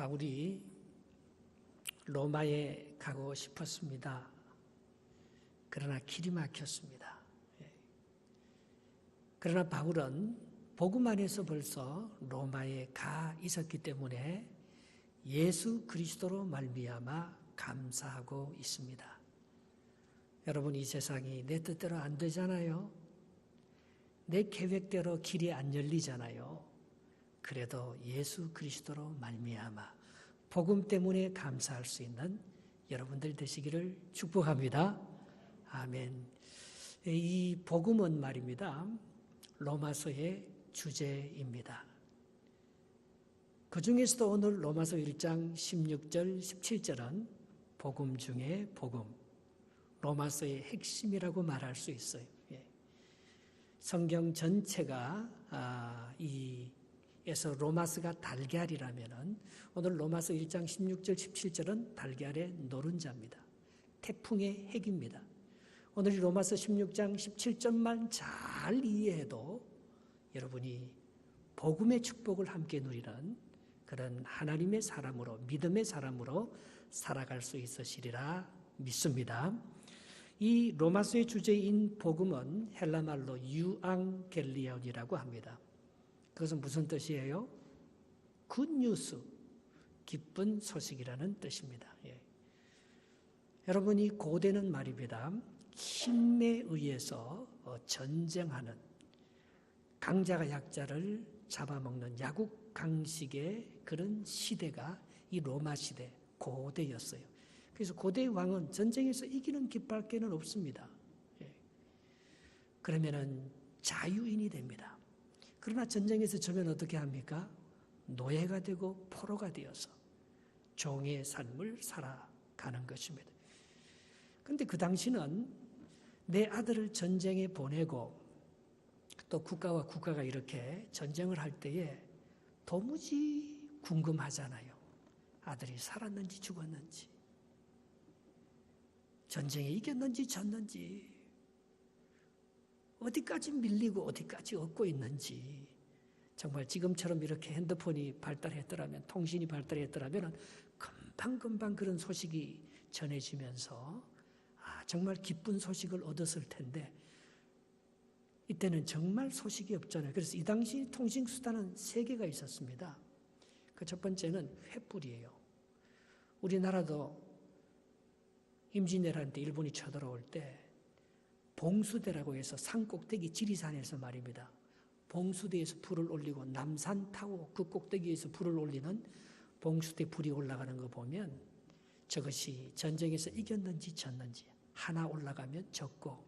바울이 로마에 가고 싶었습니다. 그러나 길이 막혔습니다. 그러나 바울은 복음 안에서 벌써 로마에 가 있었기 때문에 예수 그리스도로 말미암아 감사하고 있습니다. 여러분, 이 세상이 내 뜻대로 안 되잖아요. 내 계획대로 길이 안 열리잖아요. 그래도 예수 그리스도로 말미암아 복음 때문에 감사할 수 있는 여러분들 되시기를 축복합니다. 아멘. 이 복음은 말입니다, 로마서의 주제입니다. 그 중에서도 오늘 로마서 1장 16절, 17절은 복음 중에 복음, 로마서의 핵심이라고 말할 수 있어요. 성경 전체가 에서 로마서가 달걀이라면은 오늘 로마서 1장 16절, 17절은 달걀의 노른자입니다. 태풍의 핵입니다. 오늘 로마서 16장 17절만 잘 이해해도 여러분이 복음의 축복을 함께 누리는 그런 하나님의 사람으로, 믿음의 사람으로 살아갈 수 있으시리라 믿습니다. 이 로마서의 주제인 복음은 헬라말로 유앙겔리온이라고 합니다. 그것은 무슨 뜻이에요? 굿뉴스, 기쁜 소식이라는 뜻입니다. 여러분이 고대는 말입니다, 힘에 의해서 전쟁하는, 강자가 약자를 잡아먹는 야국강식의 그런 시대가 이 로마 시대, 고대였어요. 그래서 고대의 왕은 전쟁에서 이기는 깃밖에는 없습니다. 그러면은 자유인이 됩니다. 그러나 전쟁에서 져면 어떻게 합니까? 노예가 되고 포로가 되어서 종의 삶을 살아가는 것입니다. 그런데 그 당시는 내 아들을 전쟁에 보내고 또 국가와 국가가 이렇게 전쟁을 할 때에 도무지 궁금하잖아요. 아들이 살았는지 죽었는지, 전쟁에 이겼는지 졌는지, 어디까지 밀리고 어디까지 얻고 있는지. 정말 지금처럼 이렇게 핸드폰이 발달했더라면, 통신이 발달했더라면 금방금방 그런 소식이 전해지면서 정말 기쁜 소식을 얻었을 텐데 이때는 정말 소식이 없잖아요. 그래서 이 당시 통신수단은 3개가 있었습니다. 그 첫 번째는 횃불이에요. 우리나라도 임진왜란 때 일본이 쳐들어올 때 봉수대라고 해서 산꼭대기 지리산에서 말입니다, 봉수대에서 불을 올리고 남산타워 그 꼭대기에서 불을 올리는 봉수대 불이 올라가는 거 보면 저것이 전쟁에서 이겼는지 졌는지, 하나 올라가면 졌고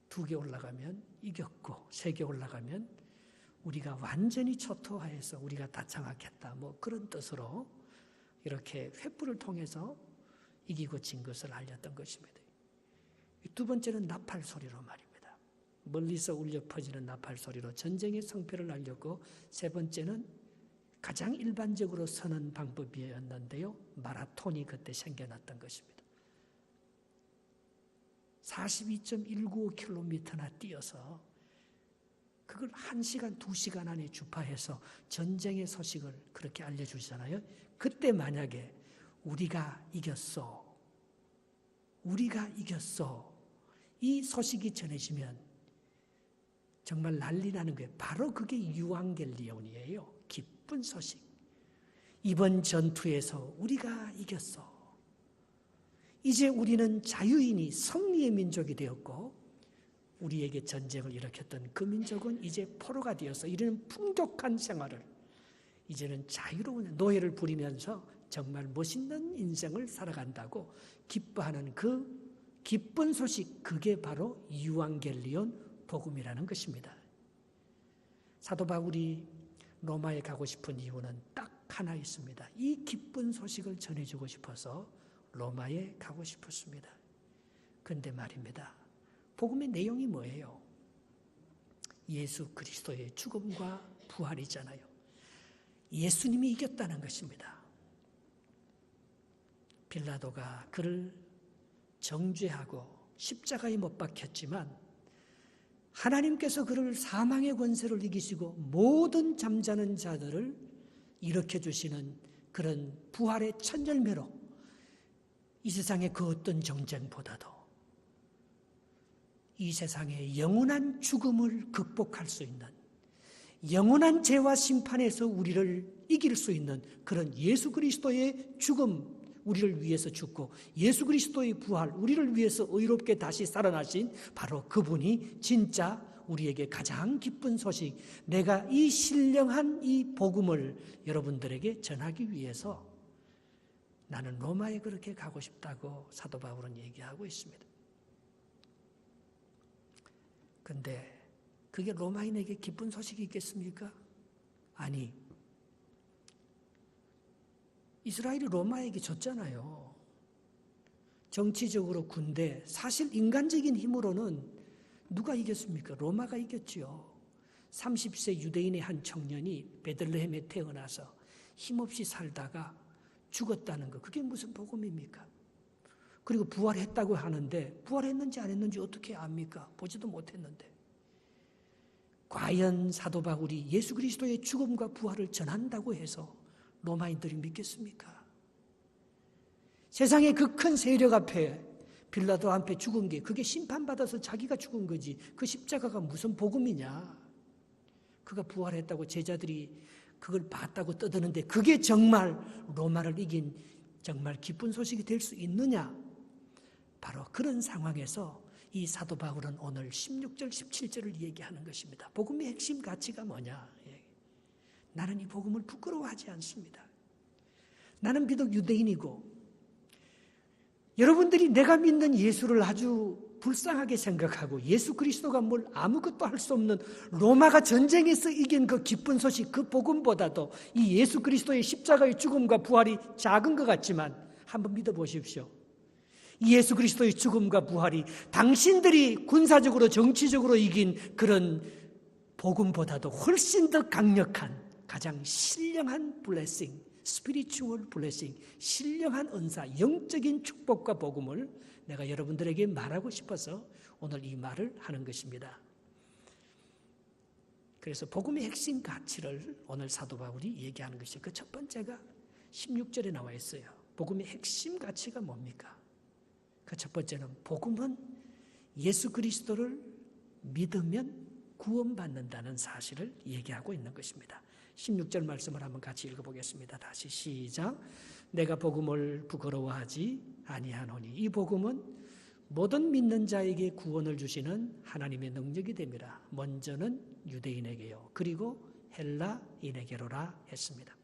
2개 올라가면 이겼고 3개 올라가면 우리가 완전히 초토화해서 우리가 다 장악했다, 뭐 그런 뜻으로 이렇게 횃불을 통해서 이기고 진 것을 알렸던 것입니다. 2번째는 나팔 소리로 말입니다. 멀리서 울려 퍼지는 나팔 소리로 전쟁의 성패를 알렸고, 3번째는 가장 일반적으로 서는 방법이었는데요, 마라톤이 그때 생겨났던 것입니다. 42.195km나 뛰어서 그걸 1시간, 2시간 안에 주파해서 전쟁의 소식을 그렇게 알려주잖아요. 그때 만약에 우리가 이겼어, 우리가 이겼어, 이 소식이 전해지면 정말 난리 나는 거예요. 바로 그게 유앙겔리온이에요. 기쁜 소식. 이번 전투에서 우리가 이겼어. 이제 우리는 자유인이 승리의 민족이 되었고, 우리에게 전쟁을 일으켰던 그 민족은 이제 포로가 되어서 이런 풍족한 생활을, 이제는 자유로운 노예를 부리면서 정말 멋있는 인생을 살아간다고 기뻐하는 그 기쁜 소식, 그게 바로 유앙겔리온 복음이라는 것입니다. 사도 바울이 로마에 가고 싶은 이유는 딱 하나 있습니다. 이 기쁜 소식을 전해주고 싶어서 로마에 가고 싶었습니다. 그런데 말입니다, 복음의 내용이 뭐예요? 예수 그리스도의 죽음과 부활이잖아요. 예수님이 이겼다는 것입니다. 빌라도가 그를 정죄하고 십자가에 못 박혔지만 하나님께서 그를 사망의 권세를 이기시고 모든 잠자는 자들을 일으켜 주시는 그런 부활의 첫 열매로 이 세상의 그 어떤 정쟁보다도 이 세상의 영원한 죽음을 극복할 수 있는, 영원한 죄와 심판에서 우리를 이길 수 있는 그런 예수 그리스도의 죽음, 우리를 위해서 죽고 예수 그리스도의 부활, 우리를 위해서 의롭게 다시 살아나신 바로 그분이 진짜 우리에게 가장 기쁜 소식, 내가 이 신령한 이 복음을 여러분들에게 전하기 위해서 나는 로마에 그렇게 가고 싶다고 사도 바울은 얘기하고 있습니다. 근데 그게 로마인에게 기쁜 소식이 있겠습니까? 아니, 이스라엘이 로마에게 졌잖아요. 정치적으로 군대, 사실 인간적인 힘으로는 누가 이겼습니까? 로마가 이겼지요. 30세 유대인의 한 청년이 베들레헴에 태어나서 힘없이 살다가 죽었다는 거, 그게 무슨 복음입니까? 그리고 부활했다고 하는데 부활했는지 안 했는지 어떻게 압니까? 보지도 못했는데. 과연 사도 바울이 예수 그리스도의 죽음과 부활을 전한다고 해서 로마인들이 믿겠습니까? 세상의 그 큰 세력 앞에, 빌라도 앞에 죽은 게 그게 심판받아서 자기가 죽은 거지, 그 십자가가 무슨 복음이냐. 그가 부활했다고 제자들이 그걸 봤다고 떠드는데 그게 정말 로마를 이긴 정말 기쁜 소식이 될 수 있느냐. 바로 그런 상황에서 이 사도 바울은 오늘 16절 17절을 얘기하는 것입니다. 복음의 핵심 가치가 뭐냐. 나는 이 복음을 부끄러워하지 않습니다. 나는 비록 유대인이고 여러분들이 내가 믿는 예수를 아주 불쌍하게 생각하고 예수 그리스도가 뭘 아무것도 할 수 없는 로마가 전쟁에서 이긴 그 기쁜 소식, 그 복음보다도 이 예수 그리스도의 십자가의 죽음과 부활이 작은 것 같지만 한번 믿어보십시오. 이 예수 그리스도의 죽음과 부활이 당신들이 군사적으로 정치적으로 이긴 그런 복음보다도 훨씬 더 강력한 가장 신령한 블레싱, 스피리추얼 블레싱, 신령한 은사, 영적인 축복과 복음을 내가 여러분들에게 말하고 싶어서 오늘 이 말을 하는 것입니다. 그래서 복음의 핵심 가치를 오늘 사도 바울이 얘기하는 것이 그 첫 번째가 16절에 나와 있어요. 복음의 핵심 가치가 뭡니까? 그 첫 번째는 복음은 예수 그리스도를 믿으면 구원받는다는 사실을 얘기하고 있는 것입니다. 16절 말씀을 한번 같이 읽어보겠습니다. 다시 시작. 내가 복음을 부끄러워하지 아니하노니 이 복음은 모든 믿는 자에게 구원을 주시는 하나님의 능력이 됨이라. 먼저는 유대인에게요, 그리고 헬라인에게로라 했습니다.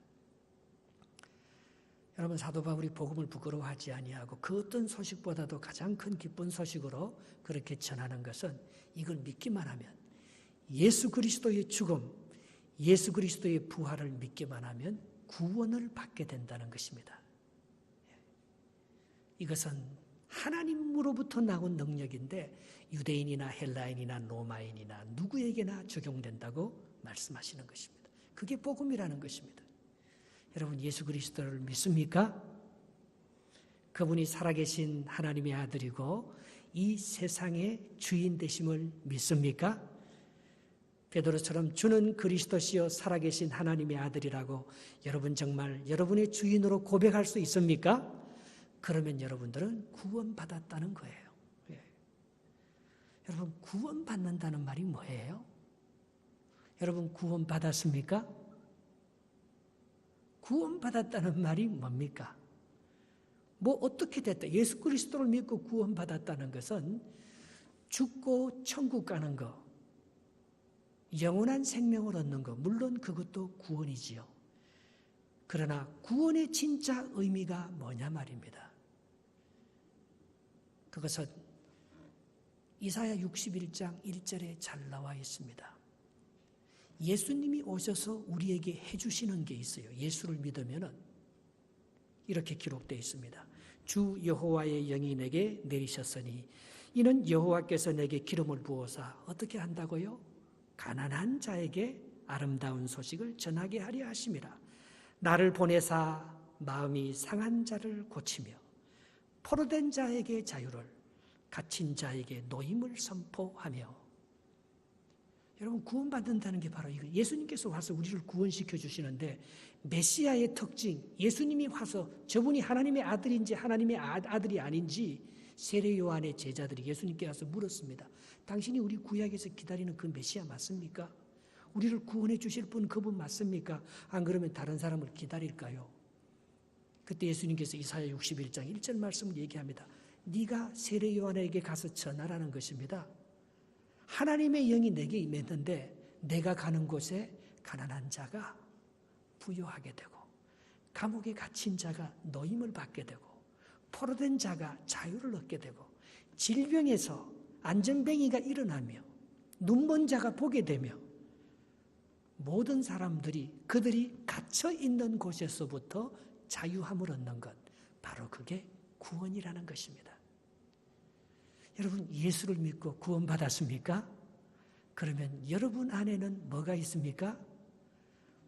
여러분, 사도 바울이 복음을 부끄러워하지 아니하고 그 어떤 소식보다도 가장 큰 기쁜 소식으로 그렇게 전하는 것은 이걸 믿기만 하면, 예수 그리스도의 죽음, 예수 그리스도의 부활을 믿기만 하면 구원을 받게 된다는 것입니다. 이것은 하나님으로부터 나온 능력인데 유대인이나 헬라인이나 로마인이나 누구에게나 적용된다고 말씀하시는 것입니다. 그게 복음이라는 것입니다. 여러분, 예수 그리스도를 믿습니까? 그분이 살아계신 하나님의 아들이고 이 세상의 주인 되심을 믿습니까? 베드로처럼 주는 그리스도시요 살아계신 하나님의 아들이라고 여러분 정말 여러분의 주인으로 고백할 수 있습니까? 그러면 여러분들은 구원받았다는 거예요. 여러분, 구원받는다는 말이 뭐예요? 여러분, 구원받았습니까? 구원받았다는 말이 뭡니까? 뭐 어떻게 됐다. 예수 그리스도를 믿고 구원받았다는 것은 죽고 천국 가는 거, 영원한 생명을 얻는 것, 물론 그것도 구원이지요. 그러나 구원의 진짜 의미가 뭐냐 말입니다. 그것은 이사야 61장 1절에 잘 나와 있습니다. 예수님이 오셔서 우리에게 해주시는 게 있어요. 예수를 믿으면은 이렇게 기록되어 있습니다. 주 여호와의 영이 내게 내리셨으니 이는 여호와께서 내게 기름을 부어사 어떻게 한다고요? 가난한 자에게 아름다운 소식을 전하게 하려 하심이라. 나를 보내사 마음이 상한 자를 고치며 포로된 자에게 자유를, 갇힌 자에게 노임을 선포하며. 여러분, 구원받는다는 게 바로 이거. 예수님께서 와서 우리를 구원시켜 주시는데 메시아의 특징, 예수님이 와서 저분이 하나님의 아들인지 하나님의 아들이 아닌지 세례 요한의 제자들이 예수님께 와서 물었습니다. 당신이 우리 구약에서 기다리는 그 메시아 맞습니까? 우리를 구원해 주실 분 그분 맞습니까? 안 그러면 다른 사람을 기다릴까요? 그때 예수님께서 이사야 61장 1절 말씀을 얘기합니다. 네가 세례 요한에게 가서 전하라는 것입니다. 하나님의 영이 내게 임했는데 내가 가는 곳에 가난한 자가 부유하게 되고 감옥에 갇힌 자가 노임을 받게 되고 포로된 자가 자유를 얻게 되고 질병에서 안전뱅이가 일어나며 눈먼 자가 보게 되며 모든 사람들이 그들이 갇혀 있는 곳에서부터 자유함을 얻는 것, 바로 그게 구원이라는 것입니다. 여러분, 예수를 믿고 구원받았습니까? 그러면 여러분 안에는 뭐가 있습니까?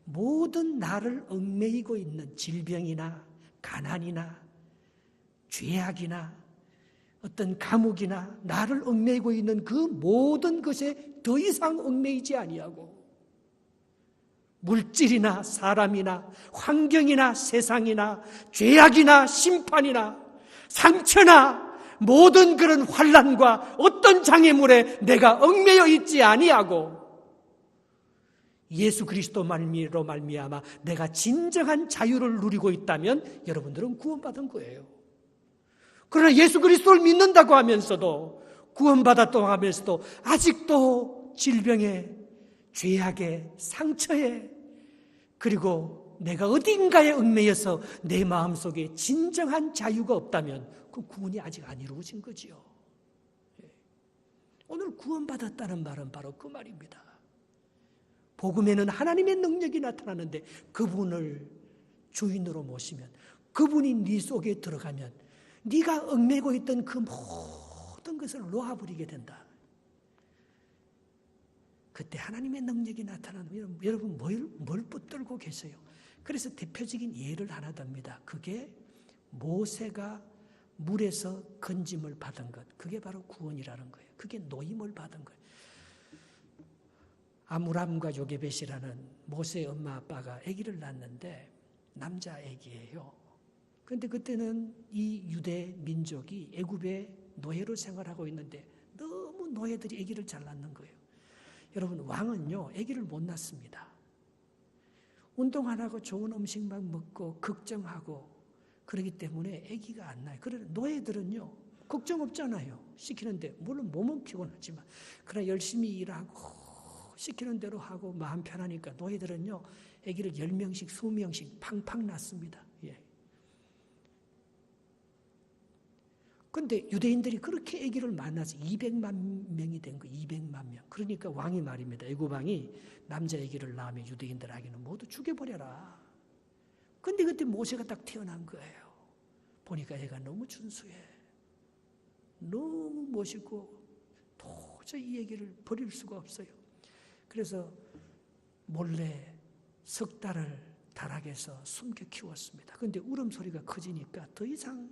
모든 나를 얽매이고 있는 질병이나 가난이나 죄악이나 어떤 감옥이나 나를 얽매이고 있는 그 모든 것에 더 이상 얽매이지 아니하고 물질이나 사람이나 환경이나 세상이나 죄악이나 심판이나 상처나 모든 그런 환난과 어떤 장애물에 내가 얽매여 있지 아니하고 예수 그리스도로 말미암아 내가 진정한 자유를 누리고 있다면 여러분들은 구원받은 거예요. 그러나 예수 그리스도를 믿는다고 하면서도 구원받았다고 하면서도 아직도 질병에 죄악에 상처에 그리고 내가 어딘가에 얽매여서 내 마음속에 진정한 자유가 없다면 그 구원이 아직 안 이루어진 거지요. 오늘 구원받았다는 말은 바로 그 말입니다. 복음에는 하나님의 능력이 나타나는데 그분을 주인으로 모시면 그분이 네 속에 들어가면 네가 얽매고 있던 그 모든 것을 놓아버리게 된다. 그때 하나님의 능력이 나타나면 여러분 뭘 붙들고 계세요? 그래서 대표적인 예를 하나 듭니다. 그게 모세가 물에서 건짐을 받은 것. 그게 바로 구원이라는 거예요. 그게 노임을 받은 거예요. 아므람과 요게벳이라는 모세의 엄마 아빠가 아기를 낳았는데 남자 아기예요. 그런데 그때는 이 유대 민족이 애굽의 노예로 생활하고 있는데 너무 노예들이 아기를 잘 낳는 거예요. 여러분, 왕은요 아기를 못 낳습니다. 운동 안 하고 좋은 음식만 먹고 걱정하고 그러기 때문에 아기가 안 나요. 그러나 노예들은요 걱정 없잖아요. 시키는데 물론 몸은 피곤하지만 그러나 열심히 일하고 시키는 대로 하고 마음 편하니까 노예들은요 아기를 10명씩 20명씩 팡팡 낳습니다. 예. 그런데 유대인들이 그렇게 아기를 만나서 200만 명이 된 거예요. 200만 명. 그러니까 왕이 말입니다. 애굽 왕이 남자 아기를 낳으면 유대인들 아기는 모두 죽여버려라. 근데 그때 모세가 딱 태어난 거예요. 보니까 애가 너무 준수해. 너무 멋있고 도저히 이 아기를 버릴 수가 없어요. 그래서 몰래 석 달을 다락에서 숨겨 키웠습니다. 그런데 울음소리가 커지니까 더 이상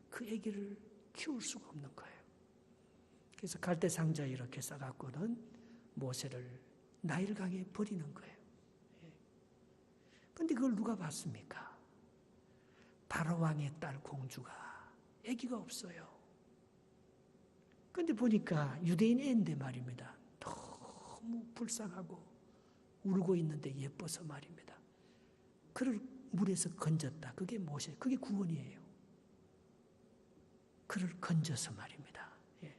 그 아기를 키울 수가 없는 거예요. 그래서 갈대 상자에 이렇게 싸갖고는 모세를 나일강에 버리는 거예요. 그런데 그걸 누가 봤습니까? 바로 왕의 딸 공주가 아기가 없어요. 그런데 보니까 유대인 애인데 말입니다. 너무 불쌍하고 울고 있는데 예뻐서 말입니다. 그를 물에서 건졌다. 그게 모세, 그게 구원이에요. 그를 건져서 말입니다. 예.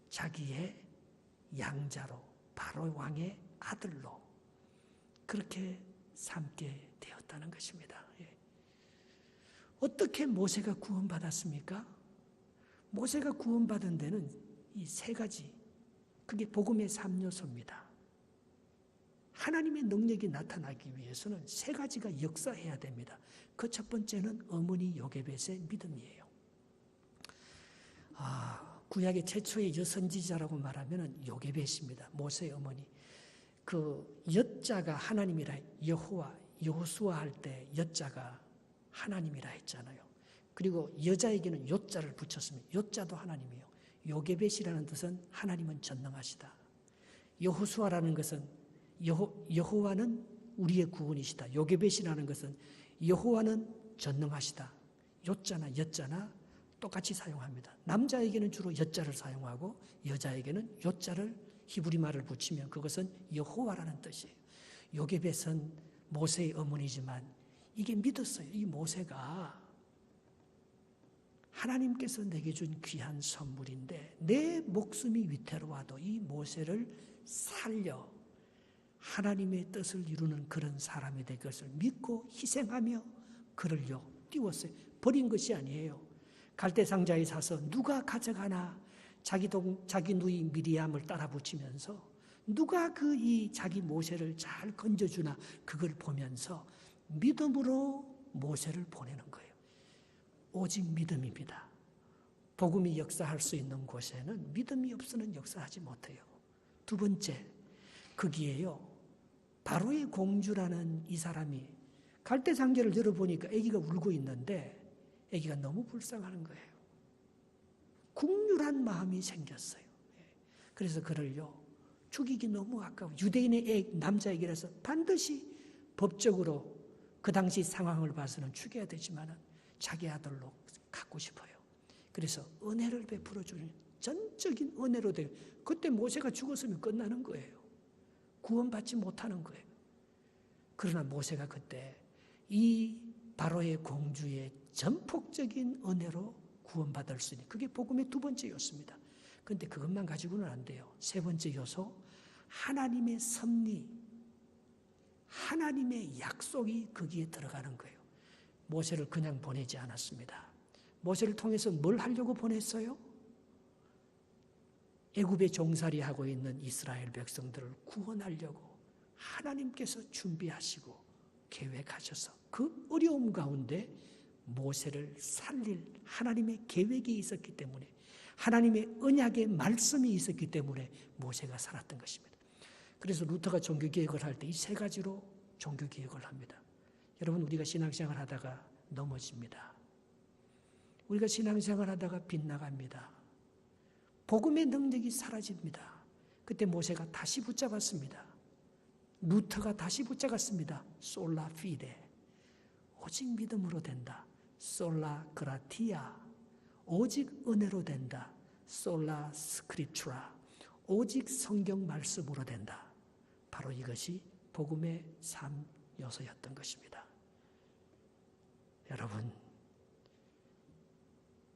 자기의 양자로 바로 왕의 아들로 그렇게 삼게 되었다는 것입니다. 예. 어떻게 모세가 구원받았습니까? 모세가 구원받은 데는 이 세 가지, 그게 복음의 3요소입니다. 하나님의 능력이 나타나기 위해서는 세 가지가 역사해야 됩니다. 그 첫 번째는 어머니 요게벳의 믿음이에요. 구약의 최초의 여선지자라고 말하면 요게벳입니다. 모세의 어머니. 그 여자가 하나님이라, 여호수아 할 때 여자가 하나님이라 했잖아요. 그리고 여자에게는 요자를 붙였습니다. 요자도 하나님이에요. 요게벳이라는 뜻은 하나님은 전능하시다. 여호수아라는 것은 여호와는 우리의 구원이시다. 요게벳이라는 것은 여호와는 전능하시다. 요자나 여자나 똑같이 사용합니다. 남자에게는 주로 여자를 사용하고 여자에게는 요자를 히브리 말을 붙이면 그것은 여호와라는 뜻이에요. 요게벳은 모세의 어머니지만 이게 믿었어요. 이 모세가 하나님께서 내게 준 귀한 선물인데 내 목숨이 위태로워도 이 모세를 살려 하나님의 뜻을 이루는 그런 사람이 될 것을 믿고 희생하며 그를요 띄웠어요. 버린 것이 아니에요. 갈대상자에 사서 누가 가져가나 자기 누이 미리암을 따라 붙이면서 누가 이 자기 모세를 잘 건져주나 그걸 보면서 믿음으로 모세를 보내는 거예요. 오직 믿음입니다. 복음이 역사할 수 있는 곳에는 믿음이 없으면 역사하지 못해요. 두 번째, 거기에요. 바로의 공주라는 이 사람이 갈대상자를 열어보니까 아기가 울고 있는데 아기가 너무 불쌍한 거예요. 국률한 마음이 생겼어요. 그래서 그를요 죽이기 너무 아까워. 유대인의 남자에게라서 반드시 법적으로 그 당시 상황을 봐서는 죽여야 되지만 자기 아들로 갖고 싶어요. 그래서 은혜를 베풀어 주는 전적인 은혜로 돼요. 그때 모세가 죽었으면 끝나는 거예요. 구원받지 못하는 거예요. 그러나 모세가 그때 이 바로의 공주의 전폭적인 은혜로 구원받을 수 있는 그게 복음의 두 번째 요소입니다. 그런데 그것만 가지고는 안 돼요. 세 번째 요소, 하나님의 섭리, 하나님의 약속이 거기에 들어가는 거예요. 모세를 그냥 보내지 않았습니다. 모세를 통해서 뭘 하려고 보냈어요? 애굽에 종살이하고 있는 이스라엘 백성들을 구원하려고 하나님께서 준비하시고 계획하셔서 그 어려움 가운데 모세를 살릴 하나님의 계획이 있었기 때문에 하나님의 언약의 말씀이 있었기 때문에 모세가 살았던 것입니다. 그래서 루터가 종교개혁을 할 때 이 세 가지로 종교개혁을 합니다. 여러분, 우리가 신앙생활 하다가 넘어집니다. 우리가 신앙생활 하다가 빗나갑니다. 복음의 능력이 사라집니다. 그때 모세가 다시 붙잡았습니다. 루터가 다시 붙잡았습니다. 솔라 피데, 오직 믿음으로 된다. 솔라 그라티아, 오직 은혜로 된다. 솔라 스크립추라, 오직 성경 말씀으로 된다. 바로 이것이 복음의 3요소였던 것입니다. 여러분,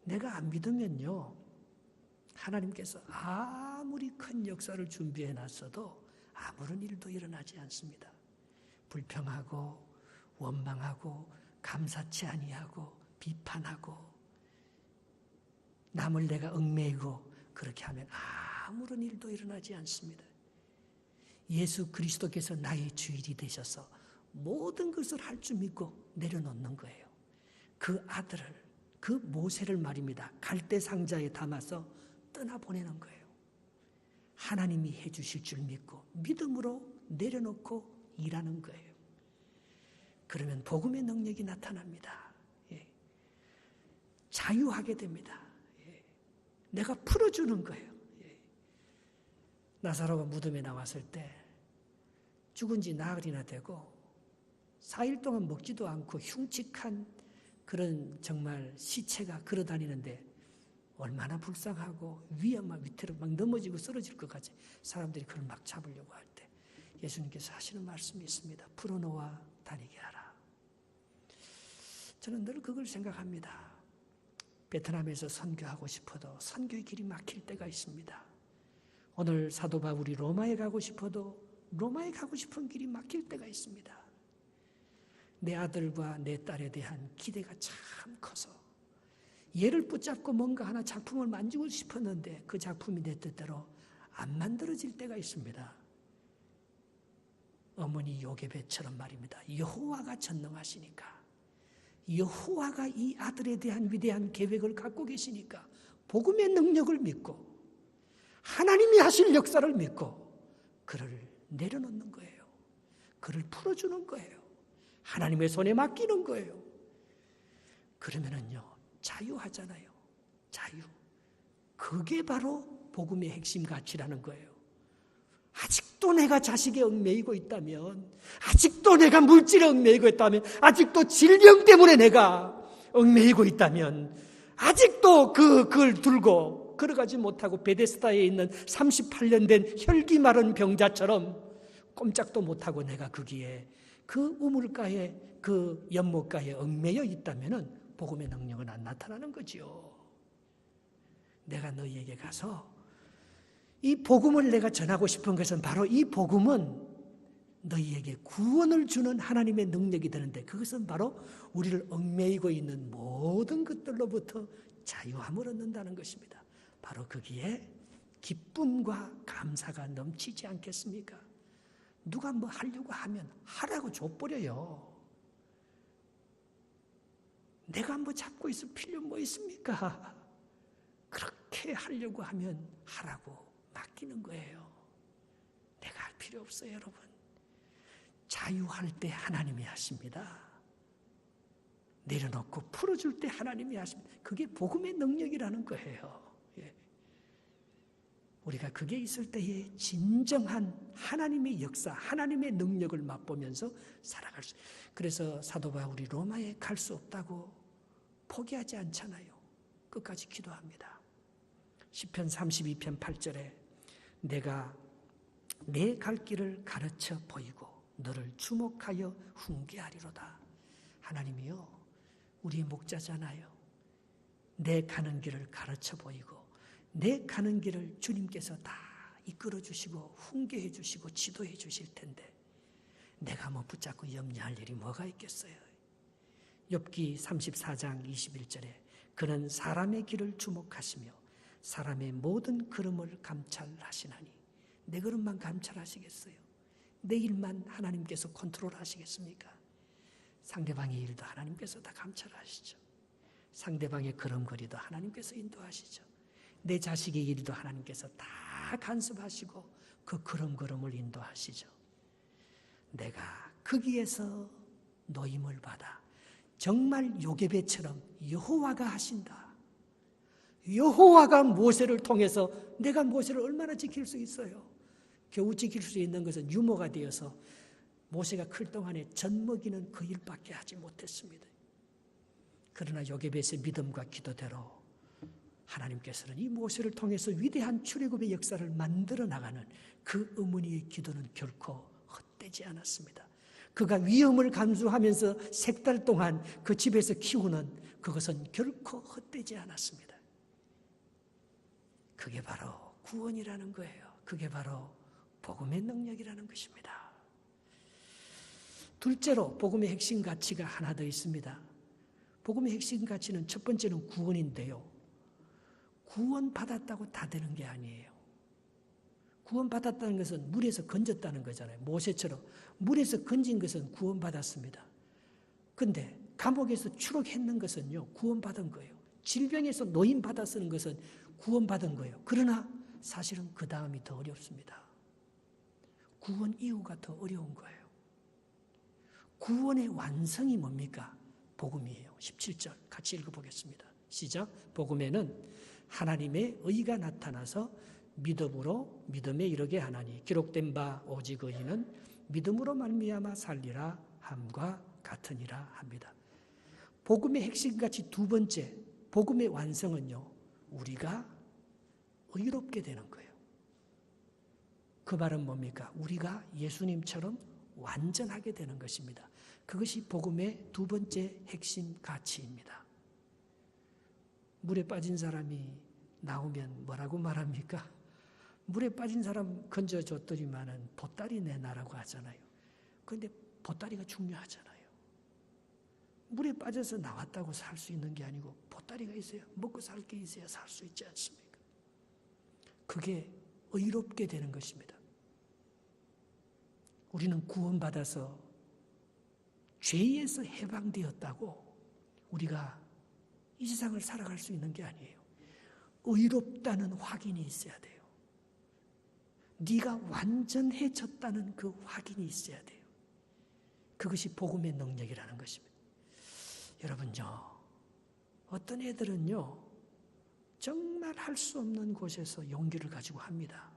내가 안 믿으면요 하나님께서 아무리 큰 역사를 준비해 놨어도 아무런 일도 일어나지 않습니다. 불평하고 원망하고 감사치 아니하고 비판하고 남을 내가 얽매이고 그렇게 하면 아무런 일도 일어나지 않습니다. 예수 그리스도께서 나의 주일이 되셔서 모든 것을 할 줄 믿고 내려놓는 거예요. 그 아들을, 그 모세를 말입니다. 갈대 상자에 담아서 떠나보내는 거예요. 하나님이 해주실 줄 믿고 믿음으로 내려놓고 일하는 거예요. 그러면 복음의 능력이 나타납니다. 자유하게 됩니다. 내가 풀어주는 거예요. 나사로가 무덤에 나왔을 때 죽은 지 나흘이나 되고 4일 동안 먹지도 않고 흉측한 그런 정말 시체가 걸어다니는데 얼마나 불쌍하고 위험한 위태로 막 넘어지고 쓰러질 것 같이 사람들이 그걸 막 잡으려고 할 때 예수님께서 하시는 말씀이 있습니다. 풀어놓아 다니게 하라. 저는 늘 그걸 생각합니다. 베트남에서 선교하고 싶어도 선교의 길이 막힐 때가 있습니다. 오늘 사도 바울이 로마에 가고 싶어도 로마에 가고 싶은 길이 막힐 때가 있습니다. 내 아들과 내 딸에 대한 기대가 참 커서 얘를 붙잡고 뭔가 하나 작품을 만지고 싶었는데 그 작품이 내 뜻대로 안 만들어질 때가 있습니다. 어머니 요게벳처럼 말입니다. 여호와가 전능하시니까, 여호와가 이 아들에 대한 위대한 계획을 갖고 계시니까 복음의 능력을 믿고 하나님이 하실 역사를 믿고 그를 내려놓는 거예요. 그를 풀어주는 거예요. 하나님의 손에 맡기는 거예요. 그러면은요 자유하잖아요. 자유. 그게 바로 복음의 핵심 가치라는 거예요. 아직도 내가 자식에 얽매이고 있다면, 아직도 내가 물질에 얽매이고 있다면, 아직도 질병 때문에 내가 얽매이고 있다면, 아직도 그걸 들고 걸어가지 못하고 베데스다에 있는 38년 된 혈기 마른 병자처럼 꼼짝도 못하고 내가 거기에 그 우물가에 그 연못가에 얽매여 있다면 복음의 능력은 안 나타나는 거지요. 내가 너희에게 가서 이 복음을 내가 전하고 싶은 것은 바로 이 복음은 너희에게 구원을 주는 하나님의 능력이 되는데 그것은 바로 우리를 얽매이고 있는 모든 것들로부터 자유함을 얻는다는 것입니다. 바로 거기에 기쁨과 감사가 넘치지 않겠습니까? 누가 뭐 하려고 하면 하라고 줘버려요. 내가 뭐 잡고 있을 필요 뭐 있습니까? 그렇게 하려고 하면 하라고 맡기는 거예요. 내가 할 필요 없어요, 여러분. 자유할 때 하나님이 하십니다. 내려놓고 풀어줄 때 하나님이 하십니다. 그게 복음의 능력이라는 거예요. 예. 우리가 그게 있을 때에 진정한 하나님의 역사, 하나님의 능력을 맛보면서 살아갈 수. 그래서 사도 바울이 로마에 갈 수 없다고 포기하지 않잖아요. 끝까지 기도합니다. 시편 32편 8절에 내가 내 갈 길을 가르쳐 보이고 너를 주목하여 훈계하리로다. 하나님이요, 우리 목자잖아요. 내 가는 길을 가르쳐 보이고 내 가는 길을 주님께서 다 이끌어 주시고 훈계해 주시고 지도해 주실 텐데 내가 뭐 붙잡고 염려할 일이 뭐가 있겠어요. 욥기 34장 21절에 그는 사람의 길을 주목하시며 사람의 모든 걸음을 감찰하시나니 내 걸음만 감찰하시겠어요? 내 일만 하나님께서 컨트롤하시겠습니까? 상대방의 일도 하나님께서 다 감찰하시죠. 상대방의 걸음걸이도 하나님께서 인도하시죠. 내 자식의 일도 하나님께서 다 간섭하시고 그 걸음걸음을 인도하시죠. 내가 거기에서 노임을 받아 정말 요게벳처럼 여호와가 하신다. 여호와가 모세를 통해서 내가 모세를 얼마나 지킬 수 있어요? 겨우 지킬 수 있는 것은 유모가 되어서 모세가 클 동안에 젖 먹이는 그 일밖에 하지 못했습니다. 그러나 요게벳의 믿음과 기도대로 하나님께서는 이 모세를 통해서 위대한 출애굽의 역사를 만들어 나가는 그 어머니의 기도는 결코 헛되지 않았습니다. 그가 위험을 감수하면서 3달 동안 그 집에서 키우는 그것은 결코 헛되지 않았습니다. 그게 바로 구원이라는 거예요. 그게 바로 복음의 능력이라는 것입니다. 둘째로 복음의 핵심 가치가 하나 더 있습니다. 복음의 핵심 가치는 첫 번째는 구원인데요. 구원받았다고 다 되는 게 아니에요. 구원받았다는 것은 물에서 건졌다는 거잖아요. 모세처럼 물에서 건진 것은 구원받았습니다. 그런데 감옥에서 추록했는 것은요, 구원받은 거예요. 질병에서 노임받아 쓰는 것은 구원받은 거예요. 그러나 사실은 그 다음이 더 어렵습니다. 구원 이후가 더 어려운 거예요. 구원의 완성이 뭡니까? 복음이에요. 17절 같이 읽어보겠습니다. 시작. 복음에는 하나님의 의가 나타나서 믿음으로 믿음에 이르게 하나니 기록된 바 오직 의인은 믿음으로 말미암아 살리라 함과 같으니라 합니다. 복음의 핵심같이 두 번째, 복음의 완성은요, 우리가 의롭게 되는 거예요. 그 말은 뭡니까? 우리가 예수님처럼 완전하게 되는 것입니다. 그것이 복음의 두 번째 핵심 가치입니다. 물에 빠진 사람이 나오면 뭐라고 말합니까? 물에 빠진 사람 건져줬더니만은 보따리 내놔라고 하잖아요. 그런데 보따리가 중요하잖아요. 물에 빠져서 나왔다고 살 수 있는 게 아니고 보따리가 있어야, 먹고 살 게 있어야 살 수 있지 않습니까? 그게 의롭게 되는 것입니다. 우리는 구원받아서 죄에서 해방되었다고 우리가 이 세상을 살아갈 수 있는 게 아니에요. 의롭다는 확인이 있어야 돼요. 네가 완전해졌다는 그 확인이 있어야 돼요. 그것이 복음의 능력이라는 것입니다. 여러분요, 어떤 애들은요, 정말 할 수 없는 곳에서 용기를 가지고 합니다.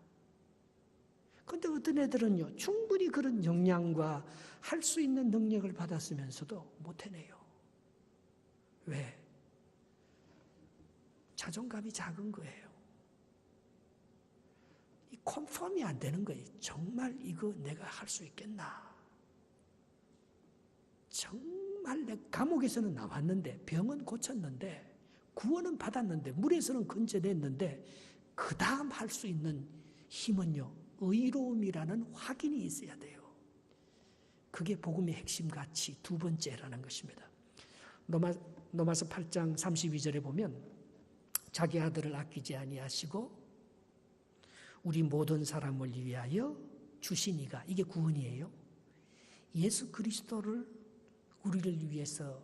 그런데 어떤 애들은요, 충분히 그런 역량과 할 수 있는 능력을 받았으면서도 못 해내요. 왜? 자존감이 작은 거예요. 이 컨펌이 안 되는 거예요. 정말 이거 내가 할 수 있겠나? 정말 내 감옥에서는 나왔는데, 병은 고쳤는데, 구원은 받았는데, 물에서는 건져냈는데, 그 다음 할 수 있는 힘은요, 의로움이라는 확인이 있어야 돼요. 그게 복음의 핵심 가치 두 번째라는 것입니다. 로마서 8장 32절에 보면 자기 아들을 아끼지 아니하시고 우리 모든 사람을 위하여 주시니가, 이게 구원이에요. 예수 그리스도를 우리를 위해서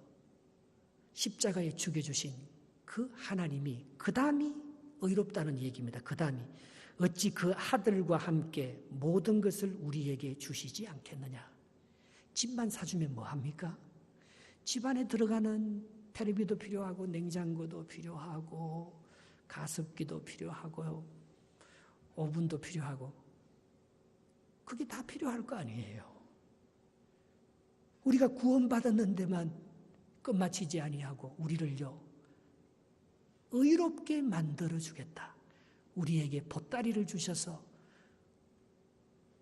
십자가에 죽여주신 그 하나님이 그 다음이 의롭다는 얘기입니다. 그 다음이 어찌 그 아들과 함께 모든 것을 우리에게 주시지 않겠느냐. 집만 사주면 뭐합니까? 집안에 들어가는 텔레비도 필요하고 냉장고도 필요하고 가습기도 필요하고 오븐도 필요하고 그게 다 필요할 거 아니에요. 우리가 구원받았는 데만 끝마치지 아니하고 우리를요 의롭게 만들어주겠다. 우리에게 보따리를 주셔서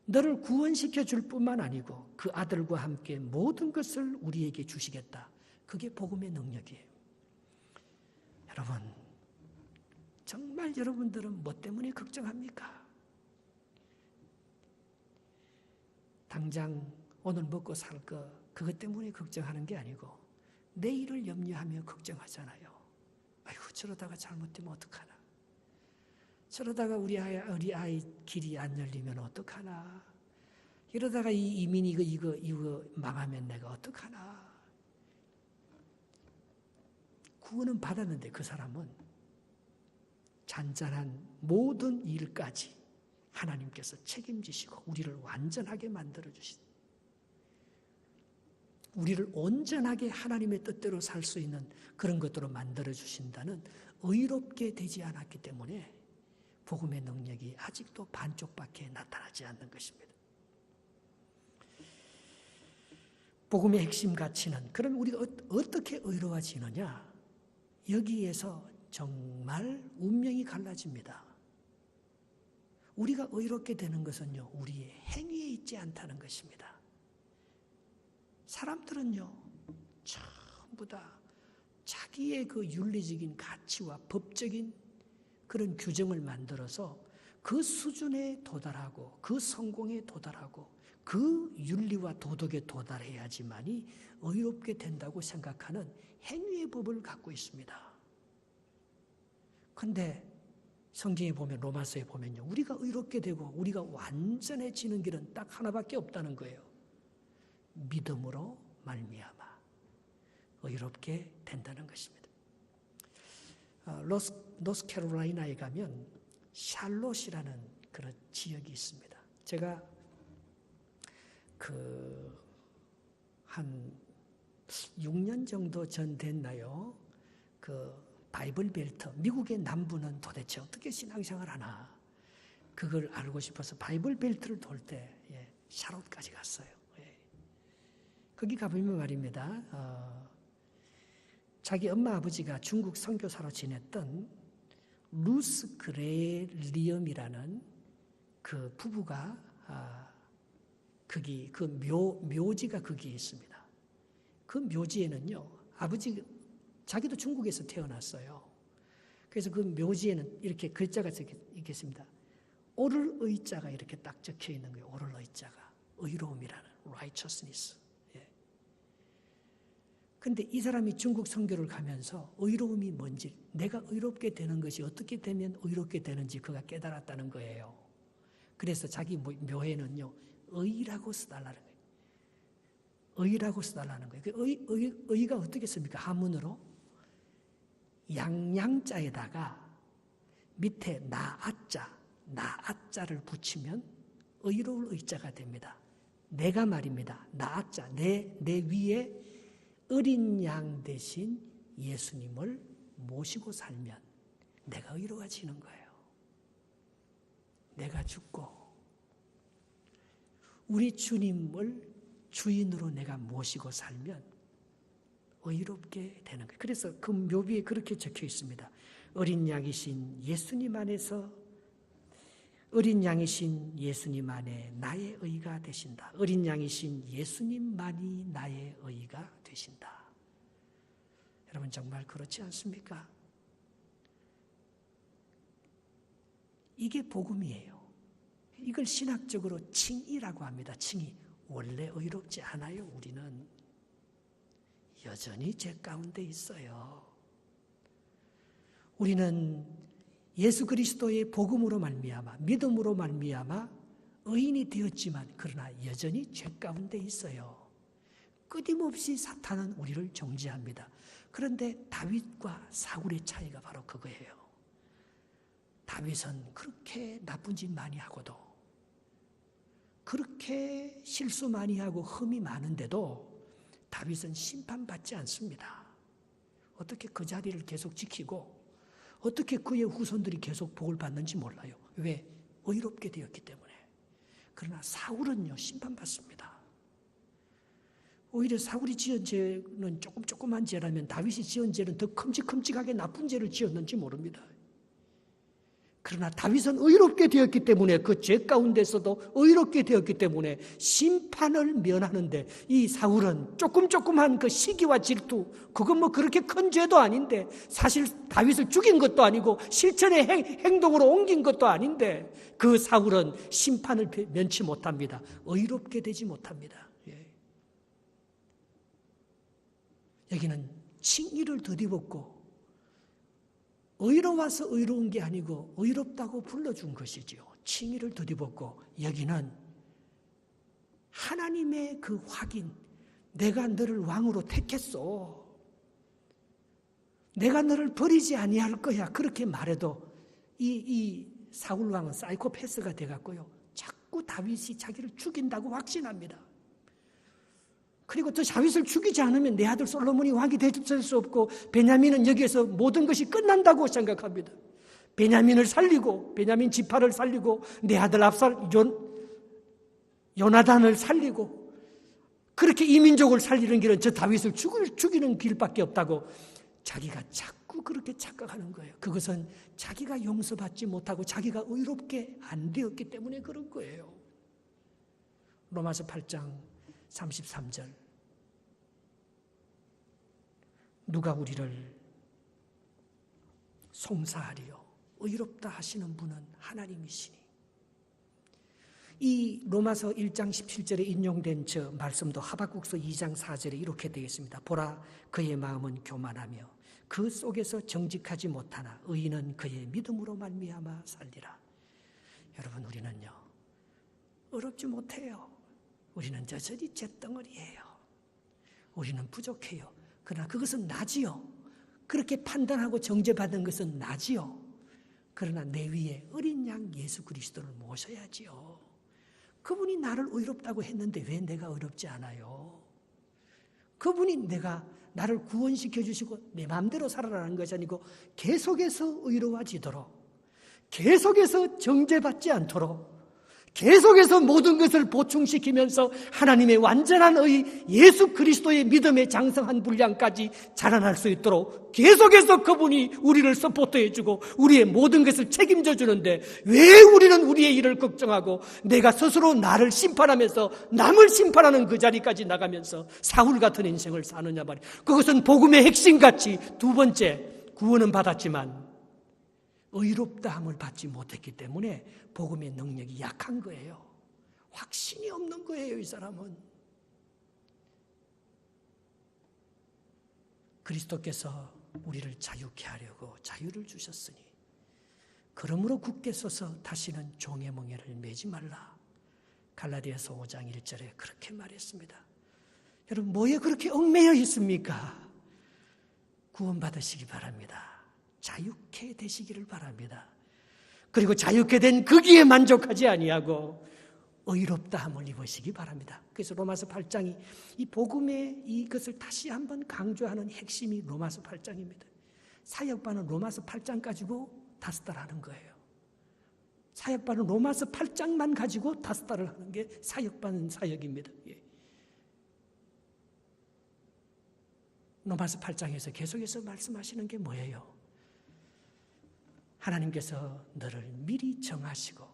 너를 구원시켜 줄 뿐만 아니고 그 아들과 함께 모든 것을 우리에게 주시겠다. 그게 복음의 능력이에요. 여러분, 정말 여러분들은 뭐 때문에 걱정합니까? 당장 오늘 먹고 살 거 그것 때문에 걱정하는 게 아니고 내일을 염려하며 걱정하잖아요. 아이고 저러다가 잘못되면 어떡하나. 저러다가 우리 아이 길이 안 열리면 어떡하나. 이러다가 이 이민 이거 망하면 내가 어떡하나. 구원은 받았는데 그 사람은 잔잔한 모든 일까지 하나님께서 책임지시고 우리를 완전하게 만들어주신, 우리를 온전하게 하나님의 뜻대로 살 수 있는 그런 것들로 만들어주신다는 의롭게 되지 않았기 때문에 복음의 능력이 아직도 반쪽밖에 나타나지 않는 것입니다. 복음의 핵심 가치는 그럼 우리가 어떻게 의로워지느냐? 여기에서 정말 운명이 갈라집니다. 우리가 의롭게 되는 것은요, 우리의 행위에 있지 않다는 것입니다. 사람들은요, 전부 다 자기의 그 윤리적인 가치와 법적인 그런 규정을 만들어서 그 수준에 도달하고 그 성공에 도달하고 그 윤리와 도덕에 도달해야지만이 의롭게 된다고 생각하는 행위의 법을 갖고 있습니다. 그런데 성경에 보면, 로마서에 보면요, 우리가 의롭게 되고 우리가 완전해지는 길은 딱 하나밖에 없다는 거예요. 믿음으로 말미암아 의롭게 된다는 것입니다. 노스캐롤라이나에 가면 샬롯이라는 그런 지역이 있습니다. 제가 한 6년 정도 전 됐나요? 바이블 벨트, 미국의 남부는 도대체 어떻게 신앙생활 하나? 그걸 알고 싶어서 바이블 벨트를 돌 때 샬롯까지 갔어요. 거기 가보면 말입니다. 자기 엄마 아버지가 중국 선교사로 지냈던 루스 그레리엄이라는 그 부부가 거기 묘지가 거기에 있습니다. 그 묘지에는요, 자기도 중국에서 태어났어요. 그래서 그 묘지에는 이렇게 글자가 있겠습니다. 오를 의자가 이렇게 딱 적혀 있는 거예요. 오를 의자가 의로움이라는 righteousness. 근데 이 사람이 중국 선교를 가면서 의로움이 뭔지, 내가 의롭게 되는 것이 어떻게 되면 의롭게 되는지 그가 깨달았다는 거예요. 그래서 자기 묘에는요, 의라고 써달라는 거예요. 의라고 써달라는 거예요. 의가 어떻게 씁니까? 한문으로 양양자에다가 밑에 나아자를 붙이면 의로울 의자가 됩니다. 내가 말입니다. 나아자, 내 위에 어린 양 대신 예수님을 모시고 살면 내가 의로워지는 거예요. 내가 죽고 우리 주님을 주인으로 내가 모시고 살면 의롭게 되는 거예요. 그래서 그 묘비에 그렇게 적혀 있습니다. 어린 양이신 예수님 안에서 어린 양이신 예수님 안에 나의 의가 되신다. 어린 양이신 예수님만이 나의 의가 되신다. 여러분 정말 그렇지 않습니까? 이게 복음이에요. 이걸 신학적으로 칭의라고 합니다. 칭의. 원래 의롭지 않아요. 우리는 여전히 죄 가운데 있어요. 우리는 예수 그리스도의 복음으로 말미암아 믿음으로 말미암아 의인이 되었지만 그러나 여전히 죄 가운데 있어요. 끊임없이 사탄은 우리를 정죄합니다. 그런데 다윗과 사울의 차이가 바로 그거예요. 다윗은 그렇게 나쁜 짓 많이 하고도 그렇게 실수 많이 하고 흠이 많은데도 다윗은 심판받지 않습니다. 어떻게 그 자리를 계속 지키고 어떻게 그의 후손들이 계속 복을 받는지 몰라요. 왜? 의롭게 되었기 때문에. 그러나 사울은요, 심판받습니다. 오히려 사울이 지은 죄는 조그만 죄라면 다윗이 지은 죄는 더 큼직큼직하게 나쁜 죄를 지었는지 모릅니다. 그러나 다윗은 의롭게 되었기 때문에 그 죄 가운데서도 의롭게 되었기 때문에 심판을 면하는데 이 사울은 조금한 그 시기와 질투 그건 뭐 그렇게 큰 죄도 아닌데 사실 다윗을 죽인 것도 아니고 실천의 행동으로 옮긴 것도 아닌데 그 사울은 심판을 면치 못합니다. 의롭게 되지 못합니다. 예. 여기는 칭의를 더디벗고 의로워서 의로운 게 아니고 의롭다고 불러준 것이지요. 칭의를 더디벗고 여기는 하나님의 그 확인, 내가 너를 왕으로 택했어. 내가 너를 버리지 아니할 거야. 그렇게 말해도 이 사울 왕은 사이코패스가 돼갖고요. 자꾸 다윗이 자기를 죽인다고 확신합니다. 그리고 또 다윗을 죽이지 않으면 내 아들 솔로몬이 왕이 될 수 없고 베냐민은 여기에서 모든 것이 끝난다고 생각합니다. 베냐민을 살리고 베냐민 지파를 살리고 내 아들 요나단을 살리고 그렇게 이민족을 살리는 길은 저 다윗을 죽이는 길밖에 없다고 자기가 자꾸 그렇게 착각하는 거예요. 그것은 자기가 용서받지 못하고 자기가 의롭게 안 되었기 때문에 그런 거예요. 로마서 8장 33절 누가 우리를 송사하리요 의롭다 하시는 분은 하나님이시니 이 로마서 1장 17절에 인용된 저 말씀도 하박국서 2장 4절에 이렇게 되어 있습니다. 보라 그의 마음은 교만하며 그 속에서 정직하지 못하나 의인은 그의 믿음으로 말미암아 살리라. 여러분 우리는요 의롭지 못해요. 우리는 여전히 잿덩어리예요. 우리는 부족해요. 그러나 그것은 나지요. 그렇게 판단하고 정죄받은 것은 나지요. 그러나 내 위에 어린 양 예수 그리스도를 모셔야지요. 그분이 나를 의롭다고 했는데 왜 내가 의롭지 않아요? 그분이 나를 구원시켜 주시고 내 마음대로 살아라는 것이 아니고 계속해서 의로워지도록 계속해서 정죄받지 않도록 계속해서 모든 것을 보충시키면서 하나님의 완전한 의 예수 그리스도의 믿음의 장성한 분량까지 자라날 수 있도록 계속해서 그분이 우리를 서포트해주고 우리의 모든 것을 책임져 주는데 왜 우리는 우리의 일을 걱정하고 내가 스스로 나를 심판하면서 남을 심판하는 그 자리까지 나가면서 사울 같은 인생을 사느냐 말이에요. 그것은 복음의 핵심같이 두 번째 구원은 받았지만 의롭다함을 받지 못했기 때문에 복음의 능력이 약한 거예요. 확신이 없는 거예요, 이 사람은. 그리스도께서 우리를 자유케 하려고 자유를 주셨으니 그러므로 굳게 서서 다시는 종의 멍에를 매지 말라. 갈라디아서 5장 1절에 그렇게 말했습니다. 여러분 뭐에 그렇게 얽매여 있습니까? 구원받으시기 바랍니다. 자유케 되시기를 바랍니다. 그리고 자유케 된 거기에 만족하지 아니하고 의롭다함을 입으시기 바랍니다. 그래서 로마서 8장이 이 복음의 이것을 다시 한번 강조하는 핵심이 로마서 8장입니다. 사역반은 로마서 8장 가지고 다스달하는 거예요. 사역반은 로마서 8장만 가지고 5달을 하는 게 사역반 사역입니다. 예. 로마서 8장에서 계속해서 말씀하시는 게 뭐예요? 하나님께서 너를 미리 정하시고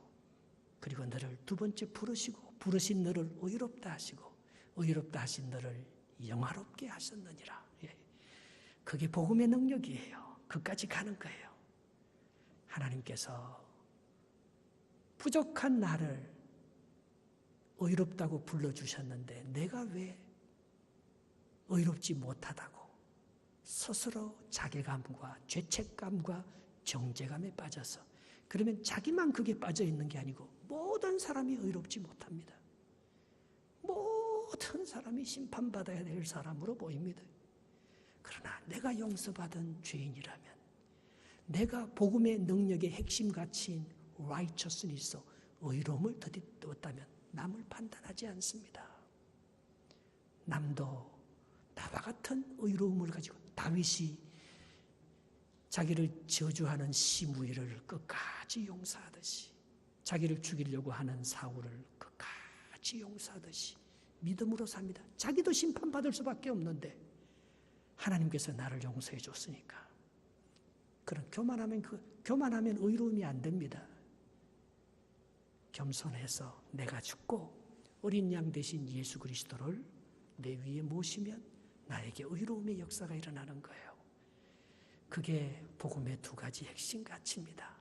그리고 너를 두 번째 부르시고 부르신 너를 의롭다 하시고 의롭다 하신 너를 영화롭게 하셨느니라. 예. 그게 복음의 능력이에요. 그까지 가는 거예요. 하나님께서 부족한 나를 의롭다고 불러주셨는데 내가 왜 의롭지 못하다고 스스로 자괴감과 죄책감과 정죄감에 빠져서 그러면 자기만 그게 빠져 있는 게 아니고 모든 사람이 의롭지 못합니다. 모든 사람이 심판받아야 될 사람으로 보입니다. 그러나 내가 용서받은 죄인이라면 내가 복음의 능력의 핵심 가치인 righteousness, 의로움을 덧입었다면 남을 판단하지 않습니다. 남도 나와 같은 의로움을 가지고 다윗이 자기를 저주하는 시므이를 끝까지 용서하듯이 자기를 죽이려고 하는 사울을 끝까지 용서하듯이 믿음으로 삽니다. 자기도 심판받을 수밖에 없는데 하나님께서 나를 용서해 줬으니까. 그런 교만하면 의로움이 안 됩니다. 겸손해서 내가 죽고 어린 양 대신 예수 그리스도를 내 위에 모시면 나에게 의로움의 역사가 일어나는 거예요. 그게 복음의 두 가지 핵심 가치입니다.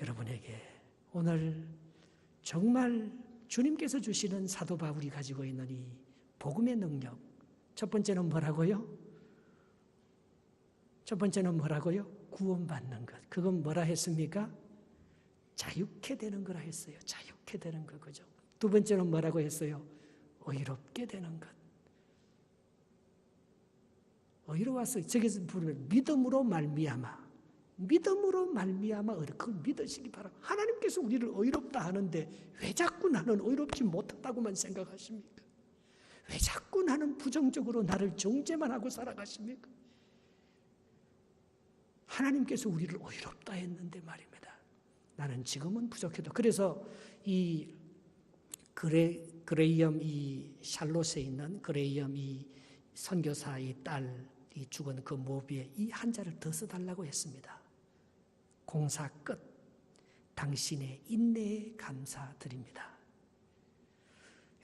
여러분에게 오늘 정말 주님께서 주시는 사도 바울이 가지고 있는 이 복음의 능력, 첫 번째는 뭐라고요? 첫 번째는 뭐라고요? 구원받는 것. 그건 뭐라 했습니까? 자유케 되는 거라 했어요. 자유케 되는 거, 그죠? 두 번째는 뭐라고 했어요? 의롭게 되는 것. 의로워서 저기서 부르는 믿음으로 말미암아. 믿음으로 말미암아 그걸 믿으시기 바랍니다. 하나님께서 우리를 의롭다 하는데 왜 자꾸 나는 의롭지 못하다고만 생각하십니까? 왜 자꾸 나는 부정적으로 나를 정죄만 하고 살아가십니까? 하나님께서 우리를 의롭다 했는데 말입니다. 나는 지금은 부족해도. 그래서 이 그레이엄 이 샬롯에 있는 그레이엄 이 선교사의 딸이 죽은 그 모비에 이 한자를 더 써달라고 했습니다. 공사 끝. 당신의 인내에 감사드립니다.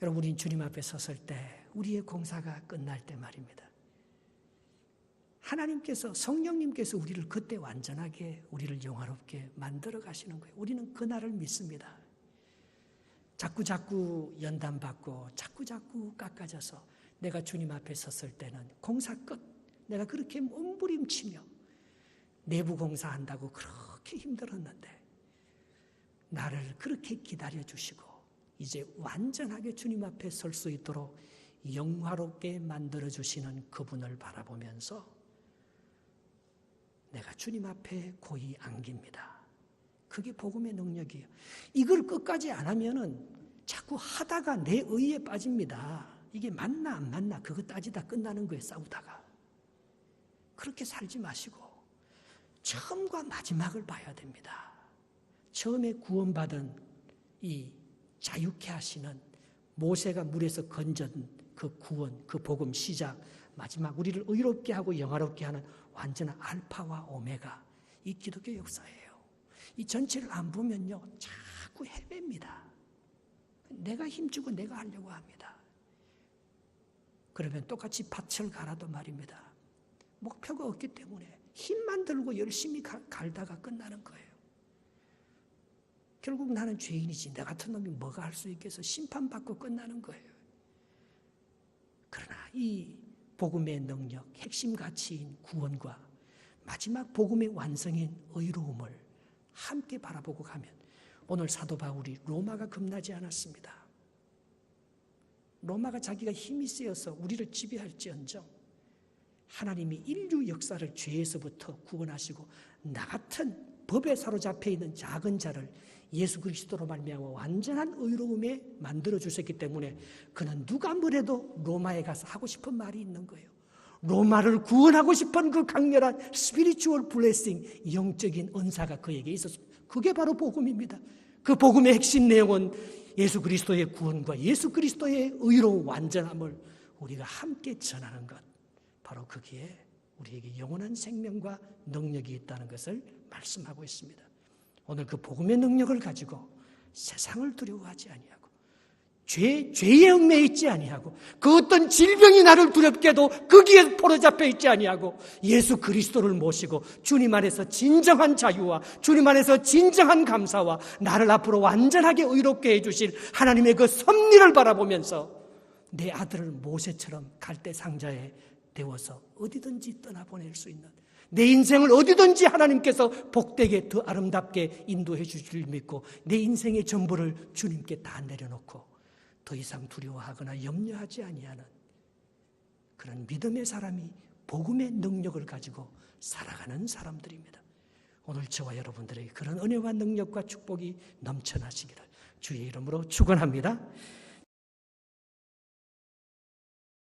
여러분, 우린 주님 앞에 섰을 때 우리의 공사가 끝날 때 말입니다. 하나님께서 성령님께서 우리를 그때 완전하게 우리를 영화롭게 만들어 가시는 거예요. 우리는 그날을 믿습니다. 자꾸 연단받고 자꾸 깎아져서 내가 주님 앞에 섰을 때는 공사 끝. 내가 그렇게 몸부림치며 내부 공사한다고 그렇게 힘들었는데 나를 그렇게 기다려주시고 이제 완전하게 주님 앞에 설 수 있도록 영화롭게 만들어주시는 그분을 바라보면서 내가 주님 앞에 고이 안깁니다. 그게 복음의 능력이에요. 이걸 끝까지 안 하면은 자꾸 하다가 내 의에 빠집니다. 이게 맞나 안 맞나 그거 따지다 끝나는 거예요. 싸우다가. 그렇게 살지 마시고 처음과 마지막을 봐야 됩니다. 처음에 구원받은 이 자유케 하시는 모세가 물에서 건전 그 구원, 그 복음 시작, 마지막 우리를 의롭게 하고 영화롭게 하는 완전한 알파와 오메가, 이 기독교 역사예요. 이 전체를 안 보면요 자꾸 헤맵니다. 내가 힘주고 내가 하려고 합니다. 그러면 똑같이 밭을 갈아도 말입니다. 목표가 없기 때문에 힘만 들고 열심히 갈다가 끝나는 거예요. 결국 나는 죄인이지 나 같은 놈이 뭐가 할 수 있겠어. 심판받고 끝나는 거예요. 그러나 이 복음의 능력, 핵심 가치인 구원과 마지막 복음의 완성인 의로움을 함께 바라보고 가면 오늘 사도 바울이 로마가 겁나지 않았습니다. 로마가 자기가 힘이 세어서 우리를 지배할지언정 하나님이 인류 역사를 죄에서부터 구원하시고 나 같은 법에 사로잡혀 있는 작은 자를 예수 그리스도로 말미암아 완전한 의로움에 만들어 주셨기 때문에 그는 누가 뭐래도 로마에 가서 하고 싶은 말이 있는 거예요. 로마를 구원하고 싶은 그 강렬한 스피리추얼 블레싱, 영적인 은사가 그에게 있었습니다. 그게 바로 복음입니다. 그 복음의 핵심 내용은 예수 그리스도의 구원과 예수 그리스도의 의로 완전함을 우리가 함께 전하는 것. 바로 거기에 우리에게 영원한 생명과 능력이 있다는 것을 말씀하고 있습니다. 오늘 그 복음의 능력을 가지고 세상을 두려워하지 아니하고 죄에 얽매여 있지 아니하고 그 어떤 질병이 나를 두렵게 해도 거기에 포로잡혀 있지 아니하고 예수 그리스도를 모시고 주님 안에서 진정한 자유와 주님 안에서 진정한 감사와 나를 앞으로 완전하게 의롭게 해주실 하나님의 그 섭리를 바라보면서 내 아들을 모세처럼 갈대 상자에 데워서 어디든지 떠나보낼 수 있는 내 인생을 어디든지 하나님께서 복되게 더 아름답게 인도해 주실 줄 믿고 내 인생의 전부를 주님께 다 내려놓고 더 이상 두려워하거나 염려하지 아니하는 그런 믿음의 사람이 복음의 능력을 가지고 살아가는 사람들입니다. 오늘 저와 여러분들에게 그런 은혜와 능력과 축복이 넘쳐나시기를 주의 이름으로 축원합니다.